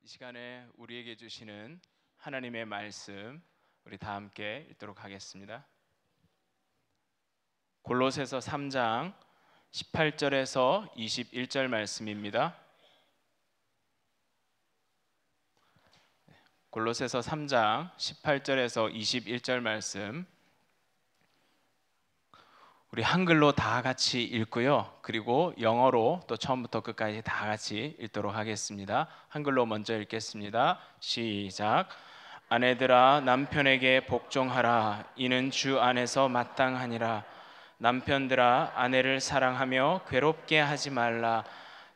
이 시간에 우리에게 주시는 하나님의 말씀 우리 다 함께 읽도록 하겠습니다. 골로새서 3장 18절에서 21절 말씀입니다. 골로새서 3장 18절에서 21절 말씀 우리 한글로 다 같이 읽고요. 그리고 영어로 또 처음부터 끝까지 다 같이 읽도록 하겠습니다. 한글로 먼저 읽겠습니다. 시작. 아내들아 남편에게 복종하라. 이는 주 안에서 마땅하니라. 남편들아 아내를 사랑하며 괴롭게 하지 말라.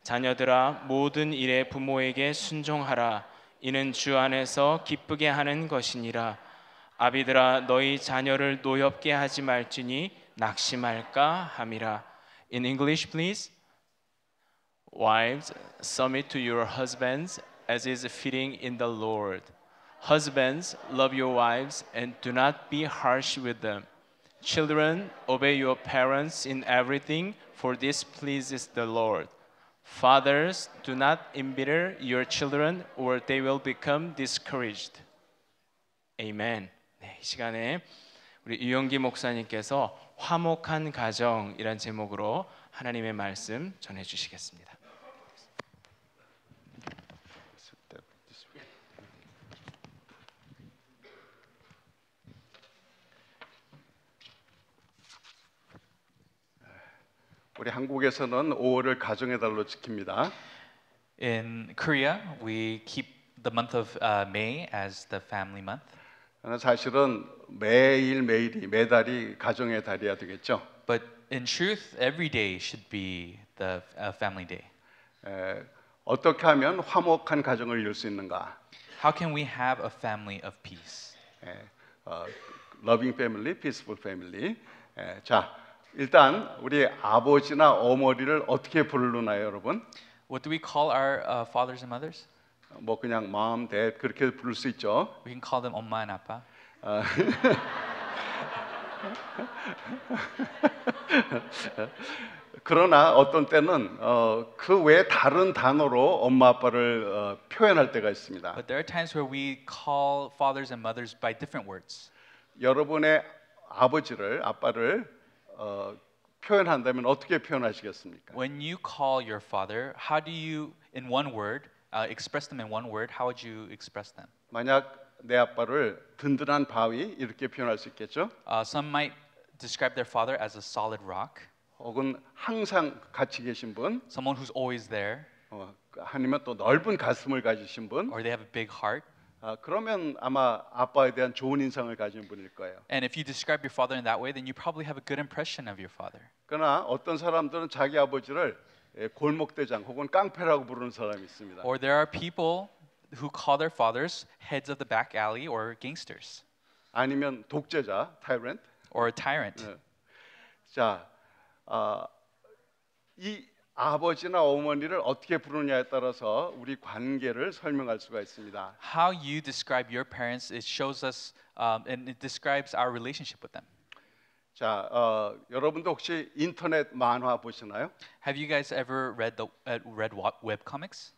자녀들아 모든 일에 부모에게 순종하라. 이는 주 안에서 기쁘게 하는 것이니라. 아비들아 너희 자녀를 노엽게 하지 말지니 낙심할까 함이라. In English, please. Wives, submit to your husbands as is fitting in the Lord. Husbands, love your wives and do not be harsh with them. Children, obey your parents in everything, for this pleases the Lord. Fathers, do not embitter your children, or they will become discouraged. Amen. 네, 이 시간에 우리 유영기 목사님께서 화목한 가정이란 제목으로 하나님의 말씀 전해 주시겠습니다. 우리 한국에서는 5월을 가정의 달로 지킵니다. In Korea, we keep the month of May as the family month. 사실은 매달이 가정의 달이야 되겠죠. But in truth, every day should be the family day. 어떻게 하면 화목한 가정을 이룰 수 있는가? How can we have a family of peace? Loving family, peaceful family. 자, 일단 우리 아버지나 어머니를 어떻게 부르나요, 여러분? What do we call our fathers and mothers? 뭐 그냥 mom, dad 그렇게 부를 수 있죠. We can call them 엄마 and 아빠. 그러나 어떤 때는 그 외 다른 단어로 엄마 아빠를 표현할 때가 있습니다. But there are times where we call fathers and mothers by different words. 여러분의 아빠를 표현한다면 어떻게 표현하시겠습니까? When you call your father, how do you, in one word, express them in one word? How would you express them? 만약 내 아빠를 든든한 바위 이렇게 표현할 수 있겠죠? Some might describe their father as a solid rock. 혹은 항상 같이 계신 분, Someone who's always there. 아니면 또 넓은 가슴을 가지신 분. Or they have a big heart. 그러면 아마 아빠에 대한 좋은 인상을 가진 분일 거예요. And if you describe your father in that way, then you probably have a good impression of your father. 그러나 어떤 사람들은 자기 아버지를 골목대장 혹은 깡패라고 부르는 사람이 있습니다. Or there are people who call their fathers heads of the back alley or gangsters. 아니면 독재자, tyrant. Or a tyrant. 자, 이 아버지나 어머니를 어떻게 부르냐에 따라서 우리 관계를 설명할 수가 있습니다. How you describe your parents, it shows us, and it describes our relationship with them. 자, 여러분도 혹시 인터넷 만화 보시나요? Have you guys ever read web comics?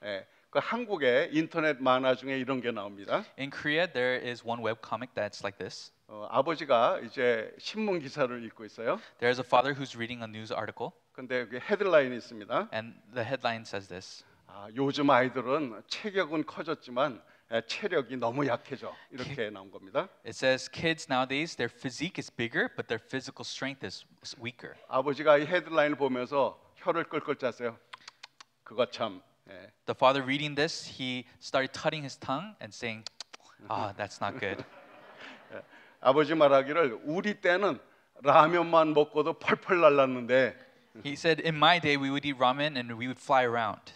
예, 그 한국의 인터넷 만화 중에 이런 게 나옵니다. In Korea, there is one web comic that's like this. 아버지가 이제 신문 기사를 읽고 있어요. There's a father who's reading a news article. 근데 여기 헤드라인이 있습니다. And the headline says this. 요즘 아이들은 체격은 커졌지만 체력이 너무 약해져. 이렇게 나온 겁니다. It says kids nowadays their physique is bigger but their physical strength is weaker. 아버지가 이 헤드라인을 보면서 혀를 끌끌 짰어요. 그거 참. The father reading this, he started tutting his tongue and saying, that's not good. 아버지 말하기를 우리 때는 라면만 먹고도 펄펄 날랐는데 He said, in my day we would eat ramen and we would fly around.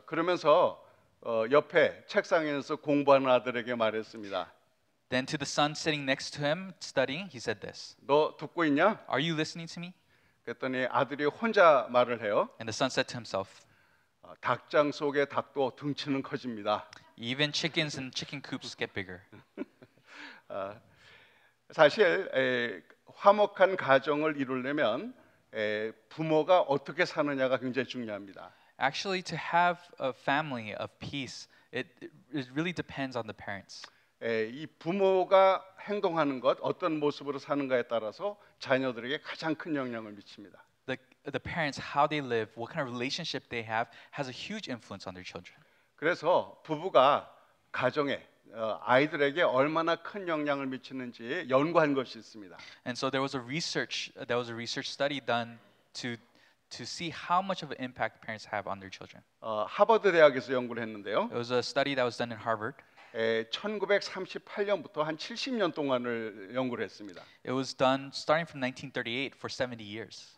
그러면서 옆에 책상에서 공부하는 아들에게 말했습니다. Then to the son sitting next to him studying, he said this. 너 듣고 있냐? Are you listening to me? 그랬더니 아들이 혼자 말을 해요. And the son said to himself, 닭장 속의 닭도 등치는 커집니다. even chickens and chicken coops get bigger. 사실 화목한 가정을 이루려면 부모가 어떻게 사느냐가 굉장히 중요합니다. Actually, to have a family of peace, it really depends on the parents. 이 부모가 행동하는 것, 어떤 모습으로 사는가에 따라서 자녀들에게 가장 큰 영향을 미칩니다. The parents, how they live, what kind of relationship they have, has a huge influence on their children. 그래서 부부가 가정에 아이들에게 얼마나 큰 영향을 미치는지 연구한 것이 있습니다. And so there was a research study done to see how much of an impact parents have on their children. 하버드 대학에서 연구를 했는데요. It was a study that was done in Harvard. 1938년부터 한 70년 동안을 연구를 했습니다. It was done starting from 1938 for 70 years.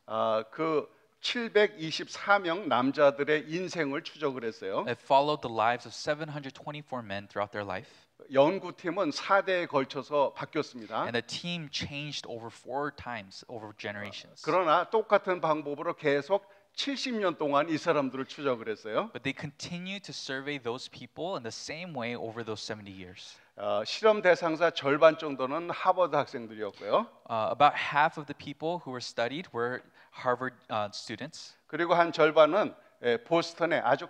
그 724명 남자들의 인생을 추적을 했어요. It followed the lives of 724 men throughout their life. 연구팀은 4대에 걸쳐서 바뀌었습니다. And the team changed over 4 times over generations. 그러나 똑같은 방법으로 계속 70년 동안 이 사람들을 추적을 했어요. But they continued to survey those people in the same way over those 70 years. 실험 대상자 절반 정도는 하버드 학생들이었고요. About half of the people who were studied were Harvard students. 그리고 한 절반은 보스턴의 아주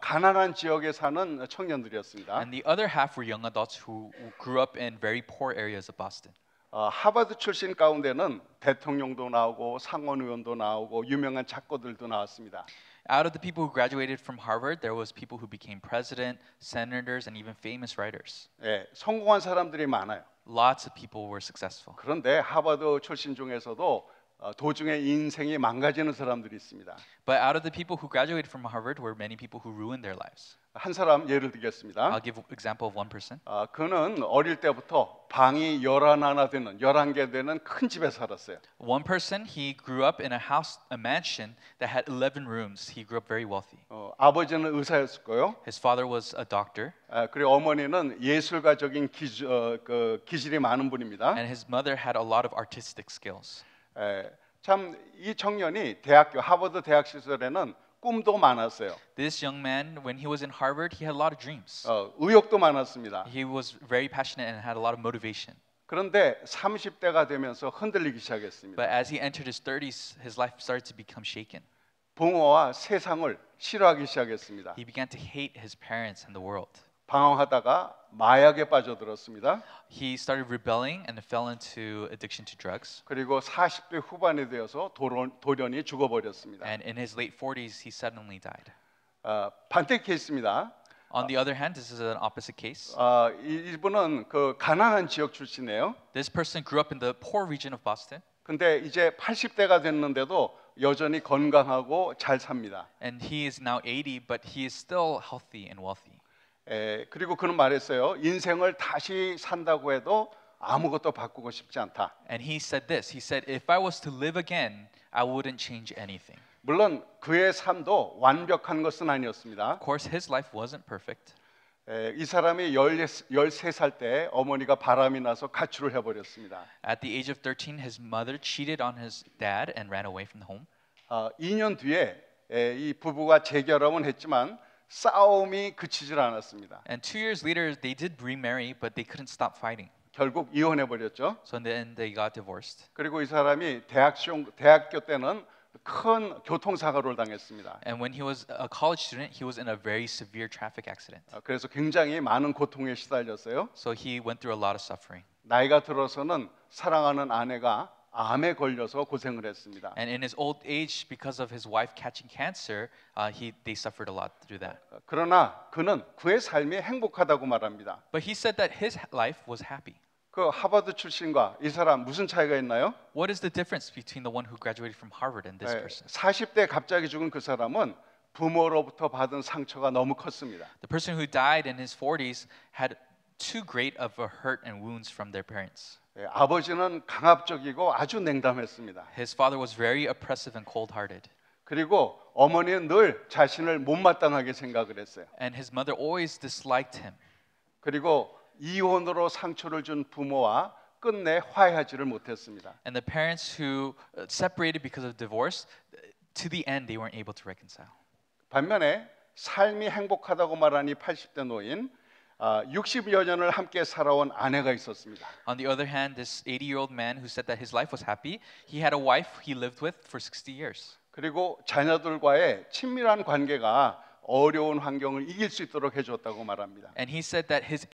가난한 지역에 사는 청년들이었습니다. And the other half were young adults who grew up in very poor areas of Boston. 하버드 출신 가운데는 대통령도 나오고 상원의원도 나오고 유명한 작가들도 나왔습니다. Out of the people who graduated from Harvard, there was people who became president, senators, and even famous writers. 성공한 사람들이 많아요. Lots of people were successful. 그런데 하버드 출신 중에서도 도중에 인생이 망가지는 사람들이 있습니다. But out of the people who graduated from Harvard were many people who ruined their lives. 한 사람 예를 들겠습니다. I'll give an example of one person. 그는 어릴 때부터 방이 11개 되는 큰 집에 살았어요. One person, he grew up in a house, a mansion that had 11 rooms. He grew up very wealthy. 아버지는 의사였을 거요. His father was a doctor, 그리고 어머니는 예술가적인 기질이 많은 분입니다. and his mother had a lot of artistic skills. 참 이 청년이 하버드 대학 시절에는 꿈도 많았어요. This young man, when he was in Harvard, he had a lot of dreams. 의욕도 많았습니다. He was very passionate and had a lot of motivation. 그런데 30대가 되면서 흔들리기 시작했습니다. But as he entered his 30s, his life started to become shaken. 부모와 세상을 싫어하기 시작했습니다. He began to hate his parents and the world. 방황하다가 마약에 빠져들었습니다. He started rebelling and fell into addiction to drugs. 그리고 40대 후반이 되어서 돌연히 죽어버렸습니다. And in his late 40s, he suddenly died. 반대 케이스입니다. On the other hand, this is an opposite case. 이분은 그 가난한 지역 출신이에요. This person grew up in the poor region of Boston. 근데 이제 80대가 됐는데도 여전히 건강하고 잘 삽니다. And he is now 80, but he is still healthy and wealthy. 그리고 그는 말했어요. 인생을 다시 산다고 해도 아무것도 바꾸고 싶지 않다. And he said this. He said, if I was to live again, I wouldn't change anything. 물론 그의 삶도 완벽한 것은 아니었습니다. Of course, his life wasn't perfect. 이 사람이 13살 때 어머니가 바람이 나서 가출을 해버렸습니다. At the age of 13, his mother cheated on his dad and ran away from the home. 2년 뒤에 이 부부가 재결혼은 했지만 싸움이 그치질 않았습니다. And 2 years later, they did remarry, but they couldn't stop fighting. 결국 이혼해 버렸죠. So in the end, they got divorced. 그리고 이 사람이 대학교 때는 큰 교통사고를 당했습니다. And when he was a college student, he was in a very severe traffic accident. 그래서 굉장히 많은 고통에 시달렸어요. So he went through a lot of suffering. 나이가 들어서는 사랑하는 아내가 암에 걸려서 고생을 했습니다. And in his old age, because of his wife catching cancer, they suffered a lot through that. 그러나 그는 그의 삶이 행복하다고 말합니다. But he said that his life was happy. 그 하버드 출신과 이 사람 무슨 차이가 있나요? What is the difference between the one who graduated from Harvard and this person? 40대 갑자기 죽은 그 사람은 부모로부터 받은 상처가 너무 컸습니다. The person who died in his 40s had too great of a hurt and wounds from their parents. 아버지는 강압적이고 아주 냉담했습니다. His father was very oppressive and cold-hearted. 그리고 어머니는 늘 자신을 못마땅하게 생각을 했어요. And his mother always disliked him. 그리고 이혼으로 상처를 준 부모와 끝내 화해하지를 못했습니다. And the parents who separated because of divorce, to the end they weren't able to reconcile. 반면에 삶이 행복하다고 말하니 80대 노인 60여 년을 함께 살아온 아내가 있었습니다. On the other hand, this 80-year-old man who said that his life was happy, he had a wife he lived with for 60 years. 그리고 자녀들과의 친밀한 관계가 어려운 환경을 이길 수 있도록 해줬다고 말합니다. And he said that his